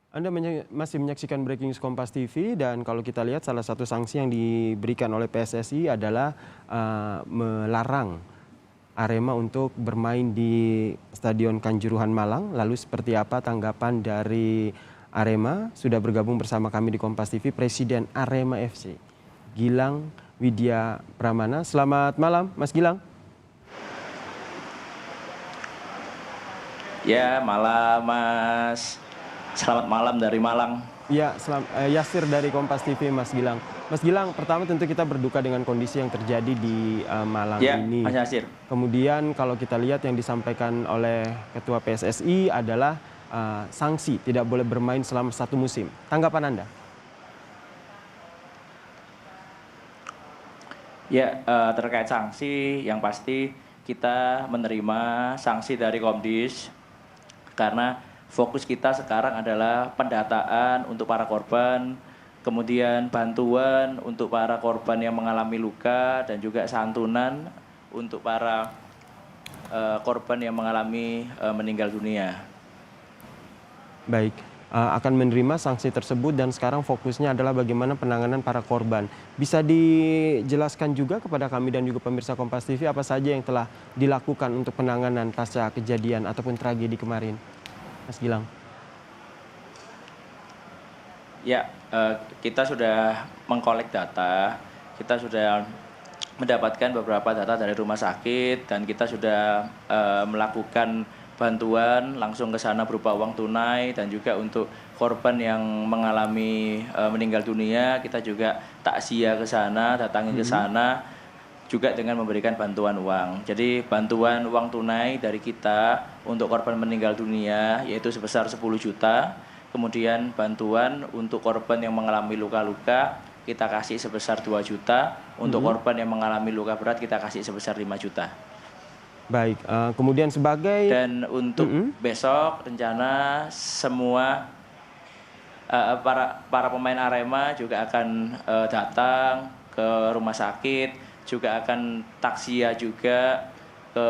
Anda masih menyaksikan Breaking News Kompas TV dan kalau kita lihat salah satu sanksi yang diberikan oleh PSSI adalah melarang Arema untuk bermain di Stadion Kanjuruhan Malang. Lalu seperti apa tanggapan dari Arema? Sudah bergabung bersama kami di Kompas TV Presiden Arema FC, Gilang Widya Pramana. Selamat malam Mas Gilang. Ya, malam Mas. Selamat malam dari Malang. Ya, Yasir dari Kompas TV, Mas Gilang. Mas Gilang, pertama tentu kita berduka dengan kondisi yang terjadi di Malang Ya, ini. Mas Yasir. Kemudian kalau kita lihat yang disampaikan oleh Ketua PSSI adalah sanksi tidak boleh bermain selama 1 musim. Tanggapan Anda? Ya, terkait sanksi, yang pasti kita menerima sanksi dari Komdis karena fokus kita sekarang adalah pendataan untuk para korban, kemudian bantuan untuk para korban yang mengalami luka, dan juga santunan untuk para korban yang mengalami meninggal dunia. Baik, akan menerima sanksi tersebut dan sekarang fokusnya adalah bagaimana penanganan para korban. Bisa dijelaskan juga kepada kami dan juga pemirsa Kompas TV apa saja yang telah dilakukan untuk penanganan pasca kejadian ataupun tragedi kemarin, Mas Gilang? Ya, kita sudah mengkolek data, kita sudah mendapatkan beberapa data dari rumah sakit, dan kita sudah melakukan bantuan langsung ke sana berupa uang tunai, dan juga untuk korban yang mengalami meninggal dunia, kita juga takziah ke sana, datangi ke sana, juga dengan memberikan bantuan uang. Jadi bantuan uang tunai dari kita untuk korban meninggal dunia yaitu sebesar 10 juta. Kemudian bantuan untuk korban yang mengalami luka-luka kita kasih sebesar 2 juta. Untuk korban yang mengalami luka berat kita kasih sebesar 5 juta. Baik, kemudian sebagai... Dan untuk besok rencana semua para pemain Arema juga akan datang ke rumah sakit, juga akan takziah juga ke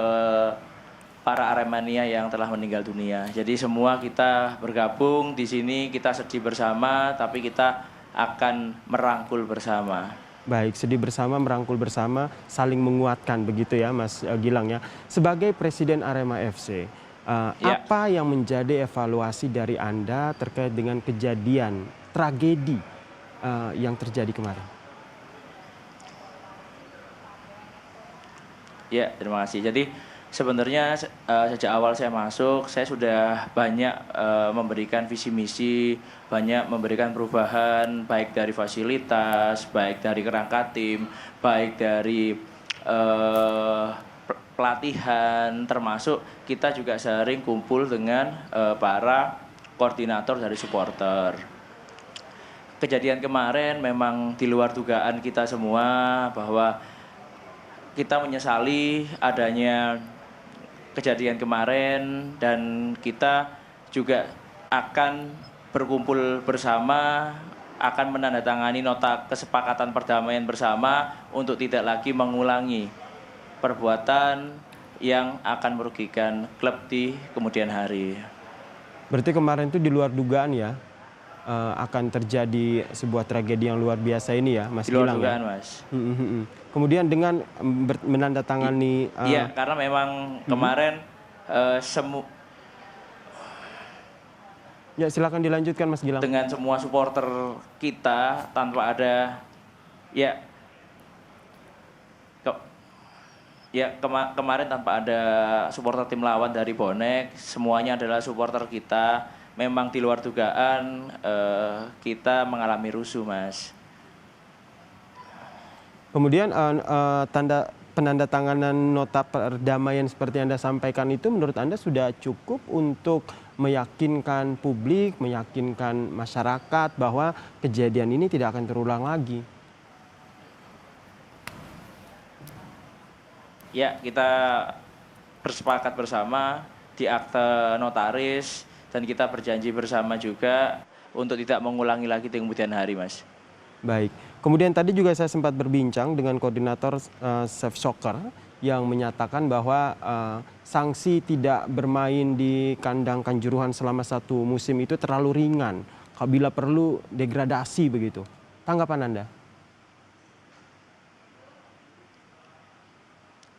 para Aremania yang telah meninggal dunia. Jadi semua kita bergabung di sini, kita sedih bersama, tapi kita akan merangkul bersama. Baik, sedih bersama, merangkul bersama, saling menguatkan begitu ya Mas Gilang ya. Sebagai Presiden Arema FC, apa yang menjadi evaluasi dari Anda terkait dengan kejadian tragedi yang terjadi kemarin? Ya, terima kasih. Jadi sebenarnya sejak awal saya masuk, saya sudah banyak memberikan visi misi, banyak memberikan perubahan, baik dari fasilitas, baik dari kerangka tim, baik dari pelatihan, termasuk kita juga sering kumpul dengan para koordinator dari supporter. Kejadian kemarin memang di luar dugaan kita semua, bahwa kita menyesali adanya kejadian kemarin, dan kita juga akan berkumpul bersama, akan menandatangani nota kesepakatan perdamaian bersama untuk tidak lagi mengulangi perbuatan yang akan merugikan klub di kemudian hari. Berarti kemarin itu di luar dugaan ya, akan terjadi sebuah tragedi yang luar biasa ini ya Mas Gilang? Di luar dugaan, Mas. Kemudian dengan menandatangani... Iya, karena memang kemarin Ya, silakan dilanjutkan Mas Gilang. dengan semua supporter kita tanpa ada kemarin tanpa ada supporter tim lawan dari bonek, semuanya adalah supporter kita. Memang di luar dugaan kita mengalami rusuh, Mas. Kemudian penandatanganan nota perdamaian seperti Anda sampaikan itu menurut Anda sudah cukup untuk meyakinkan publik, meyakinkan masyarakat bahwa kejadian ini tidak akan terulang lagi? Ya, kita bersepakat bersama di akte notaris, dan kita berjanji bersama juga untuk tidak mengulangi lagi di kemudian hari, Mas. Baik. Kemudian tadi juga saya sempat berbincang dengan koordinator Safe Soccer yang menyatakan bahwa sanksi tidak bermain di kandang Kanjuruhan selama 1 musim itu terlalu ringan. Bila perlu degradasi begitu. Tanggapan Anda?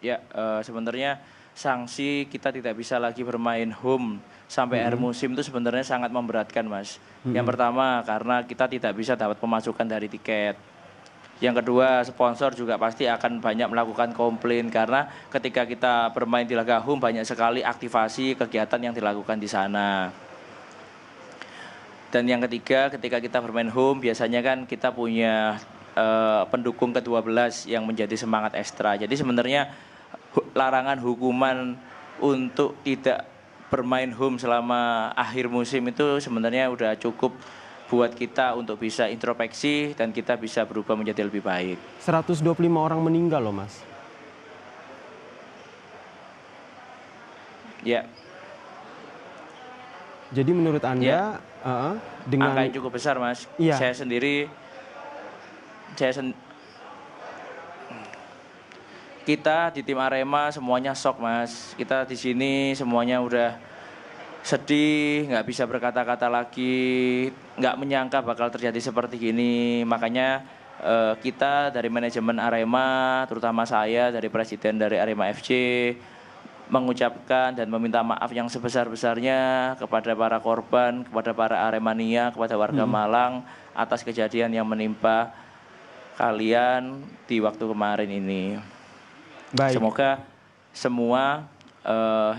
Ya, sebenarnya sanksi kita tidak bisa lagi bermain home sampai akhir musim itu sebenarnya sangat memberatkan, Mas. Yang pertama karena kita tidak bisa dapat pemasukan dari tiket. Yang kedua, sponsor juga pasti akan banyak melakukan komplain karena ketika kita bermain di laga home banyak sekali aktivasi kegiatan yang dilakukan di sana. Dan yang ketiga, ketika kita bermain home biasanya kan kita punya pendukung ke-12 yang menjadi semangat ekstra. Jadi sebenarnya larangan hukuman untuk tidak bermain home selama akhir musim itu sebenarnya udah cukup buat kita untuk bisa introspeksi dan kita bisa berubah menjadi lebih baik. 125 orang meninggal loh, Mas. Ya. Jadi menurut Anda dengan angka yang cukup besar, Mas. Iya. Kita di tim Arema semuanya shock, Mas. Kita di sini semuanya udah sedih, nggak bisa berkata-kata lagi, nggak menyangka bakal terjadi seperti gini. Makanya kita dari manajemen Arema, terutama saya dari presiden dari Arema FC, mengucapkan dan meminta maaf yang sebesar-besarnya kepada para korban, kepada para Aremania, kepada warga Malang atas kejadian yang menimpa kalian di waktu kemarin ini. baik. Semoga semua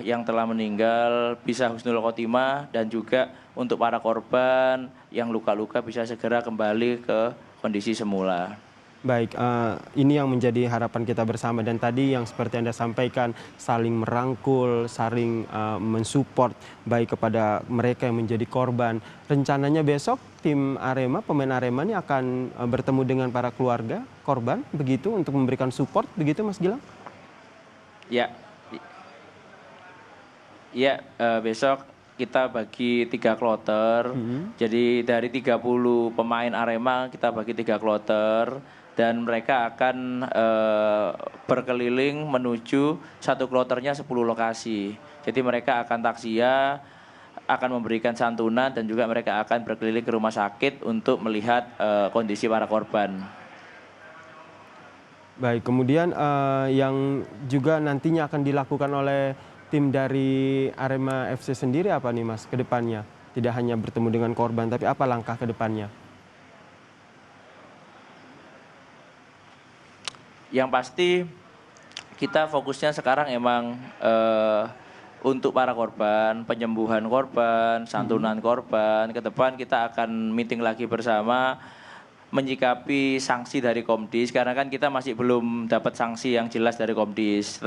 yang telah meninggal bisa husnul khotimah dan juga untuk para korban yang luka-luka bisa segera kembali ke kondisi semula. Baik, ini yang menjadi harapan kita bersama dan tadi yang seperti Anda sampaikan saling merangkul, saling mensupport baik kepada mereka yang menjadi korban. Rencananya besok tim Arema, pemain Arema ini akan bertemu dengan para keluarga korban begitu untuk memberikan support begitu Mas Gilang? Ya, besok kita bagi 3 kloter. Jadi dari 30 pemain Arema kita bagi 3 kloter. Dan mereka akan berkeliling menuju 1 kloternya 10 lokasi. Jadi mereka akan takziah, akan memberikan santunan dan juga mereka akan berkeliling ke rumah sakit untuk melihat kondisi para korban. Baik, kemudian yang juga nantinya akan dilakukan oleh tim dari Arema FC sendiri apa nih Mas ke depannya? Tidak hanya bertemu dengan korban, tapi apa langkah ke depannya? Yang pasti kita fokusnya sekarang emang untuk para korban, penyembuhan korban, santunan korban. Ke depan kita akan meeting lagi bersama menyikapi sanksi dari Komdis karena kan kita masih belum dapat sanksi yang jelas dari Komdis.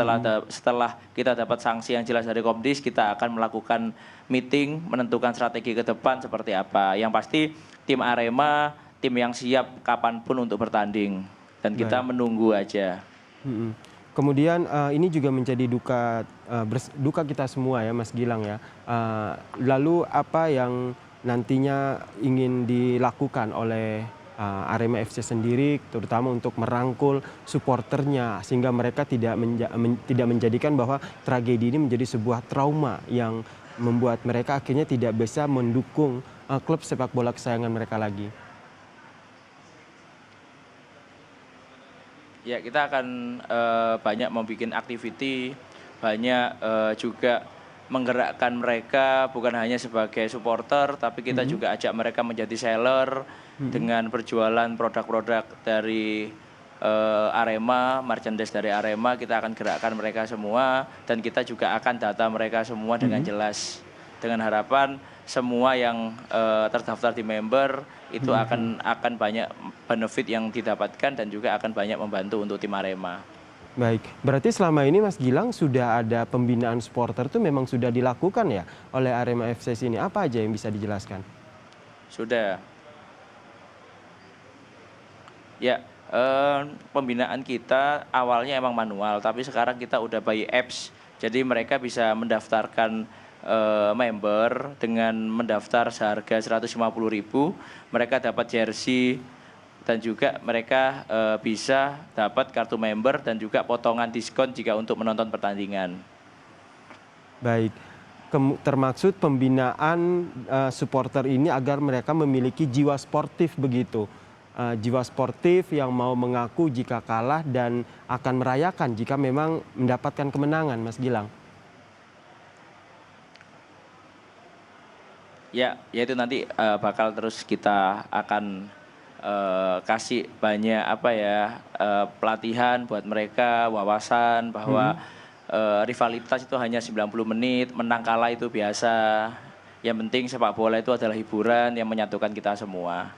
Setelah kita dapat sanksi yang jelas dari Komdis, kita akan melakukan meeting menentukan strategi ke depan seperti apa. Yang pasti tim Arema tim yang siap kapanpun untuk bertanding. Dan kita menunggu aja. Kemudian ini juga menjadi duka kita semua ya Mas Gilang ya. Lalu apa yang nantinya ingin dilakukan oleh Arema FC sendiri terutama untuk merangkul supporternya sehingga mereka tidak menjadikan bahwa tragedi ini menjadi sebuah trauma yang membuat mereka akhirnya tidak bisa mendukung klub sepak bola kesayangan mereka lagi. Ya, kita akan banyak membuat activity, banyak juga menggerakkan mereka bukan hanya sebagai supporter, tapi kita juga ajak mereka menjadi seller dengan berjualan produk-produk dari Arema, merchandise dari Arema. Kita akan gerakkan mereka semua dan kita juga akan data mereka semua dengan jelas. Dengan harapan semua yang terdaftar di member itu akan banyak benefit yang didapatkan dan juga akan banyak membantu untuk tim Arema. Baik, berarti selama ini Mas Gilang sudah ada pembinaan supporter itu memang sudah dilakukan ya oleh Arema FC ini. Apa aja yang bisa dijelaskan? Sudah. Ya, pembinaan kita awalnya emang manual, tapi sekarang kita udah by apps. Jadi mereka bisa mendaftarkan member dengan mendaftar seharga 150.000, mereka dapat jersey dan juga mereka bisa dapat kartu member dan juga potongan diskon jika untuk menonton pertandingan. Baik, termaksud pembinaan supporter ini agar mereka memiliki jiwa sportif begitu. Jiwa sportif yang mau mengaku jika kalah dan akan merayakan jika memang mendapatkan kemenangan, Mas Gilang. Ya, yaitu nanti bakal terus kita akan kasih banyak pelatihan buat mereka, wawasan bahwa rivalitas itu hanya 90 menit, menang kalah itu biasa. Yang penting sepak bola itu adalah hiburan yang menyatukan kita semua.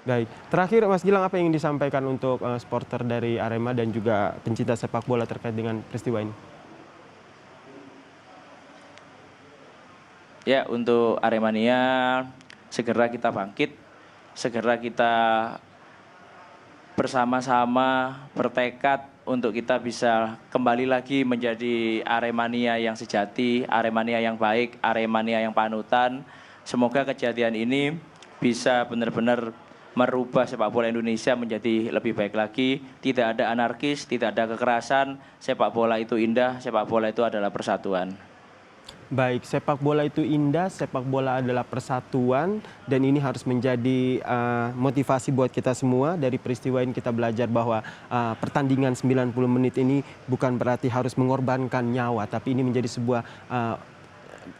Baik, terakhir Mas Gilang, apa yang ingin disampaikan untuk supporter dari Arema dan juga pencinta sepak bola terkait dengan peristiwa ini? Ya, untuk Aremania segera kita bangkit, segera kita bersama-sama bertekad untuk kita bisa kembali lagi menjadi Aremania yang sejati, Aremania yang baik, Aremania yang panutan. Semoga kejadian ini bisa benar-benar merubah sepak bola Indonesia menjadi lebih baik lagi. Tidak ada anarkis, tidak ada kekerasan. Sepak bola itu indah, sepak bola itu adalah persatuan. Baik, sepak bola itu indah, sepak bola adalah persatuan, dan ini harus menjadi motivasi buat kita semua. Dari peristiwa ini kita belajar bahwa pertandingan 90 menit ini bukan berarti harus mengorbankan nyawa, tapi ini menjadi sebuah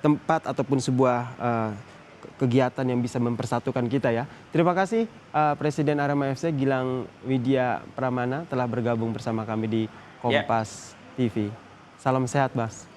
tempat ataupun sebuah kegiatan yang bisa mempersatukan kita ya. Terima kasih Presiden Arema FC Gilang Widya Pramana telah bergabung bersama kami di Kompas TV. Salam sehat, Mas.